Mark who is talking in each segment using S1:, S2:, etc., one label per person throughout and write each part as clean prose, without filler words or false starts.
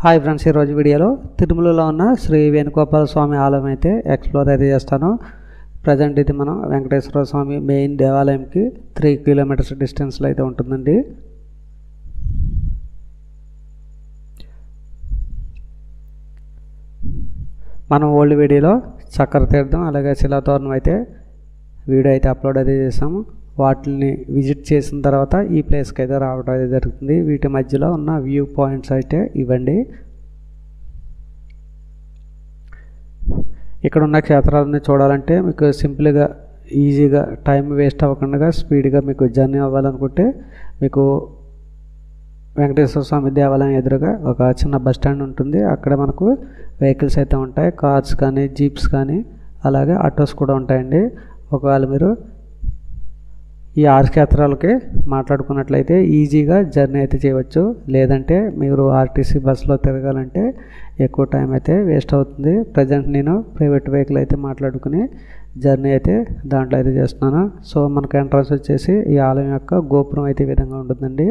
S1: Hi friends, ఈరోజు వీడియోలో తిరుమలలో ఉన్న శ్రీ వేణుగోపాల స్వామి ఆలయం అయితే ఎక్స్ప్లోర్ అయితే చేస్తాను. ప్రజెంట్ ఇది మనం వెంకటేశ్వర స్వామి మెయిన్ దేవాలయంకి 3 కిలోమీటర్స్ డిస్టెన్స్లో అయితే ఉంటుందండి. మనం ఓల్డ్ వీడియోలో చక్ర తీర్థం అలాగే శిలాతోరణం అయితే వీడియో అయితే అప్లోడ్ అయితే చేసాము. వాటిని విజిట్ చేసిన తర్వాత ఈ ప్లేస్కి అయితే రావడం అయితే జరుగుతుంది. వీటి మధ్యలో ఉన్న వ్యూ పాయింట్స్ అయితే ఇవ్వండి. ఇక్కడ ఉన్న క్షేత్రాలని చూడాలంటే మీకు సింపుల్గా ఈజీగా టైం వేస్ట్ అవ్వకుండా స్పీడ్గా మీకు జర్నీ అవ్వాలనుకుంటే మీకు వెంకటేశ్వర స్వామి దేవాలయం ఎదురుగా ఒక చిన్న బస్ స్టాండ్ ఉంటుంది. అక్కడ మనకు వెహికల్స్ అయితే ఉంటాయి, కార్స్ కానీ జీప్స్ కానీ అలాగే ఆటోస్ కూడా ఉంటాయండి. ఒకవేళ మీరు ఈ 6 క్షేత్రాలకి మాట్లాడుకున్నట్లయితే ఈజీగా జర్నీ అయితే చేయవచ్చు. లేదంటే మీరు ఆర్టీసీ బస్సులో తిరగాలంటే ఎక్కువ టైం అయితే వేస్ట్ అవుతుంది. ప్రజెంట్ నేను ప్రైవేట్ వెహికల్ అయితే మాట్లాడుకుని జర్నీ అయితే దాంట్లో అయితే చేస్తున్నాను. సో మనకు ఎంట్రన్స్ వచ్చేసి ఈ ఆలయం యొక్క గోపురం అయితే ఈ విధంగా ఉంటుందండి.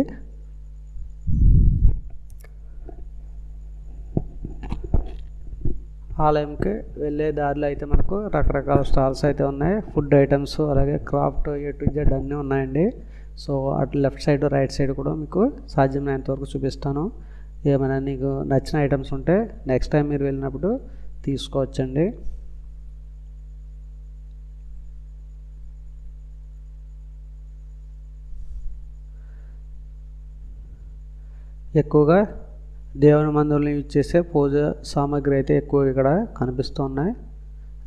S1: ఆలయంకి వెళ్ళే దారిలో అయితే మనకు రకరకాల స్టాల్స్ అయితే ఉన్నాయి. ఫుడ్ ఐటమ్స్ అలాగే క్రాఫ్ట్ A to Z అన్నీ ఉన్నాయండి. సో అటు లెఫ్ట్ సైడ్ రైట్ సైడ్ కూడా మీకు సాధ్యమైనంత వరకు చూపిస్తాను. ఏమైనా నీకు నచ్చిన ఐటమ్స్ ఉంటే నెక్స్ట్ టైం మీరు వెళ్ళినప్పుడు తీసుకోవచ్చండి. ఎక్కువగా దేవుని మందిరంలో యూజ్ చేసే పూజ సామాగ్రి అయితే ఎక్కువ ఇక్కడ కనిపిస్తూ ఉన్నాయి.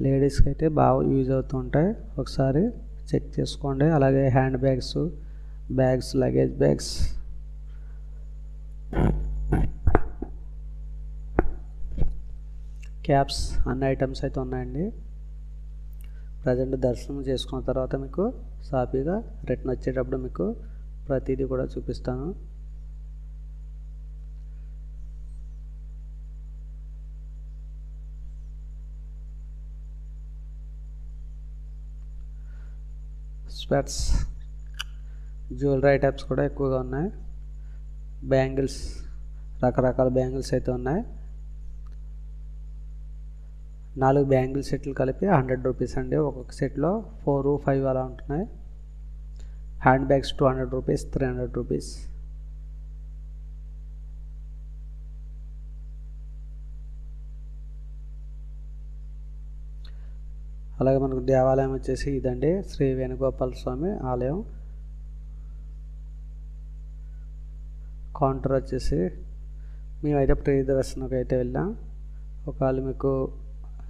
S1: లేడీస్కి అయితే బాగా యూజ్ అవుతూ ఉంటాయి, ఒకసారి చెక్ చేసుకోండి. అలాగే hand bags luggage bags, caps అన్ని ఐటమ్స్ అయితే ఉన్నాయండి. ప్రజెంట్ దర్శనం చేసుకున్న తర్వాత మీకు సాఫీగా రిటర్న్ వచ్చేటప్పుడు మీకు ప్రతిదీ కూడా చూపిస్తాను. స్పెట్స్, జ్యువెలరీ ఐటమ్స్ కూడా ఎక్కువగా ఉన్నాయి. బ్యాంగిల్స్, రకరకాల బ్యాంగిల్స్ అయితే ఉన్నాయి. 4 బ్యాంగిల్ సెట్లు కలిపి 100 రూపీస్ అండి. ఒక్కొక్క సెట్లో 4, 5 అలా ఉంటున్నాయి. Hand bags 200 rupees, 300 rupees. అలాగే మనకు దేవాలయం వచ్చేసి ఇదండి, శ్రీ వేణుగోపాల స్వామి ఆలయం. కౌంటర్ వచ్చేసి మేమైతే ప్రీ దర్శనంకి అయితే వెళ్ళాం. ఒకవేళ మీకు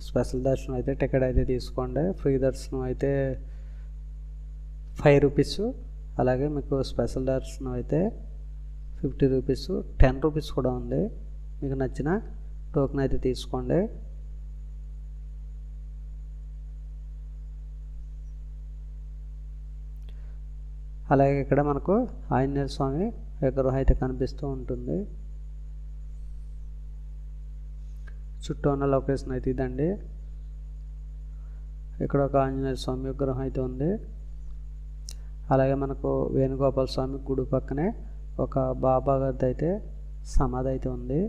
S1: స్పెషల్ దర్శనం అయితే టికెట్ అయితే తీసుకోండి. ఫ్రీ దర్శనం అయితే 5 రూపీస్, అలాగే మీకు స్పెషల్ దర్శనం అయితే 50 రూపీస్, 10 రూపీస్ కూడా ఉంది. మీకు నచ్చిన టోకెన్ అయితే తీసుకోండి. అలాగే ఇక్కడ మనకు ఆంజనేయ స్వామి విగ్రహం అయితే కనిపిస్తూ ఉంటుంది. చుట్టూ ఉన్న లొకేషన్ అయితే ఇదండి. ఇక్కడ ఒక ఆంజనేయ స్వామి విగ్రహం అయితే ఉంది. అలాగే మనకు వేణుగోపాల స్వామి గుడి పక్కనే ఒక బాబా గారిది అయితే సమాధి అయితే ఉంది.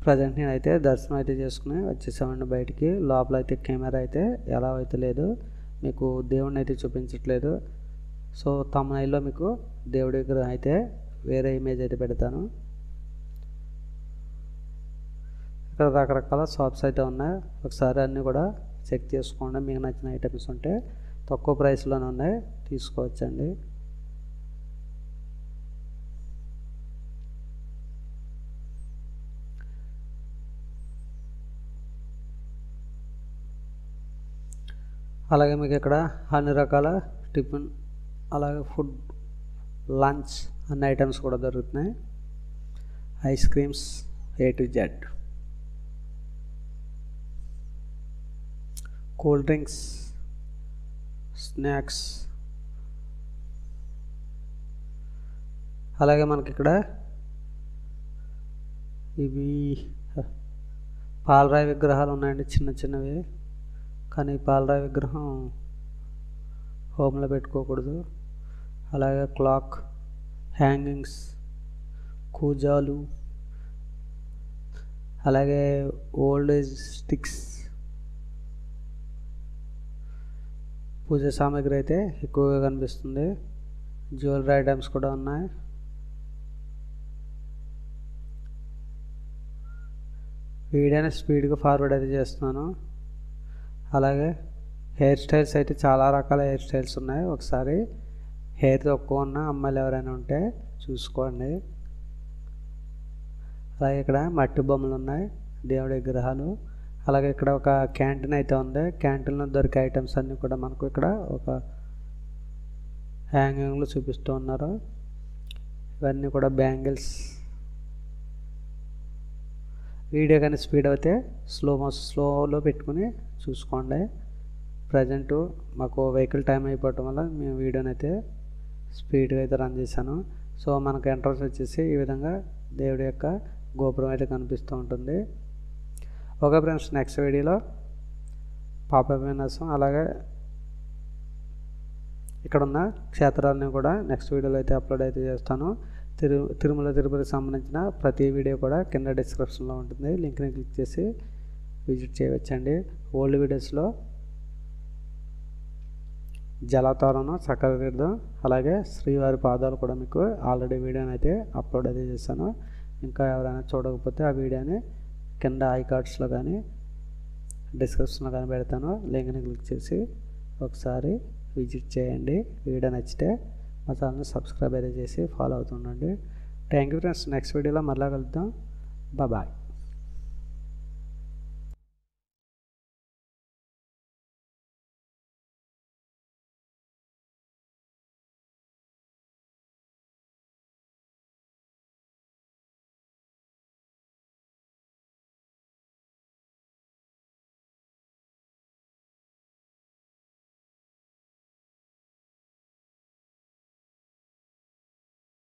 S1: ప్రజెంట్ నేనైతే దర్శనం అయితే చేసుకుని వచ్చేసామండి బయటికి. లోపల అయితే కెమెరా అయితే ఎలా అయితే లేదు, మీకు దేవుడిని అయితే చూపించట్లేదు. సో తమ్నైల్లో మీకు దేవుడి దగ్గర అయితే వేరే ఇమేజ్ అయితే పెడతాను. ఇక్కడ రకరకాల షాప్స్ అయితే ఉన్నాయి, ఒకసారి అన్నీ కూడా చెక్ చేసుకోండి. మీకు నచ్చిన ఐటమ్స్ ఉంటే తక్కువ ప్రైస్లోనే ఉన్నాయి, తీసుకోవచ్చండి. అలాగే మీకు ఇక్కడ అన్ని రకాల టిఫిన్ అలాగే ఫుడ్, లంచ్ అన్ని ఐటమ్స్ కూడా దొరుకుతున్నాయి. Ice creams A to Z, cool drinks, snacks. అలాగే మనకి ఇక్కడ ఇవి పాలరాయి విగ్రహాలు ఉన్నాయండి, చిన్న చిన్నవి. కానీ పాలరాయి విగ్రహం హోమ్లో పెట్టుకోకూడదు. అలాగే క్లాక్, హ్యాంగింగ్స్, కూజాలు, అలాగే ఓల్డ్ ఏజ్ స్టిక్స్, పూజ సామాగ్రి అయితే ఎక్కువగా కనిపిస్తుంది. జ్యువెలరీ ఐటమ్స్ కూడా ఉన్నాయి. వీడియోని స్పీడ్గా ఫార్వర్డ్ అయితే చేస్తున్నాను. అలాగే హెయిర్ స్టైల్స్ అయితే చాలా రకాల హెయిర్ స్టైల్స్ ఉన్నాయి. ఒకసారి హెయిర్ తక్కువ ఉన్న అమ్మాయిలు ఎవరైనా ఉంటే చూసుకోండి. అలాగే ఇక్కడ మట్టి బొమ్మలు ఉన్నాయి, దేవుడి విగ్రహాలు. అలాగే ఇక్కడ ఒక క్యాంటీన్ అయితే ఉంది. క్యాంటీన్లో దొరికే ఐటమ్స్ అన్నీ కూడా మనకు ఇక్కడ ఒక హ్యాంగింగ్లో చూపిస్తూ ఉన్నారు. ఇవన్నీ కూడా బ్యాంగిల్స్. వీడియో కానీ స్పీడ్ అయితే స్లోలో పెట్టుకుని చూసుకోండి. ప్రజెంట్ మాకు వెహికల్ టైం అయిపోవటం వల్ల మేము వీడియోని అయితే స్పీడ్గా అయితే రన్ చేశాను. సో మనకు ఎంట్రన్స్ వచ్చేసి ఈ విధంగా దేవుడి యొక్క గోపురం అయితే కనిపిస్తూ ఉంటుంది. ఓకే ఫ్రెండ్స్, నెక్స్ట్ వీడియోలో పాప విన్యాసం అలాగే ఇక్కడ ఉన్న క్షేత్రాలని కూడా నెక్స్ట్ వీడియోలో అయితే అప్లోడ్ అయితే చేస్తాను. తిరుమల తిరుపతికి సంబంధించిన ప్రతి వీడియో కూడా కింద డిస్క్రిప్షన్లో ఉంటుంది. లింక్ని క్లిక్ చేసి విజిట్ చేయవచ్చండి. ఓల్డ్ వీడియోస్లో జలతారణం, చక్రతీర్థం, అలాగే శ్రీవారి పాదాలు కూడా మీకు ఆల్రెడీ వీడియోని అయితే అప్లోడ్ అయితే చేశాను. ఇంకా ఎవరైనా చూడకపోతే ఆ వీడియోని కింద ఐ కార్డ్స్లో కానీ డిస్క్రిప్షన్లో కానీ పెడతాను. లింక్ని క్లిక్ చేసి ఒకసారి విజిట్ చేయండి. వీడియో నచ్చితే మా ఛానల్ని సబ్స్క్రైబ్ అయితే చేసి ఫాలో అవుతుండండి. Thank you friends. నెక్స్ట్ వీడియోలో మళ్ళీ కలుద్దాం. బాయ్.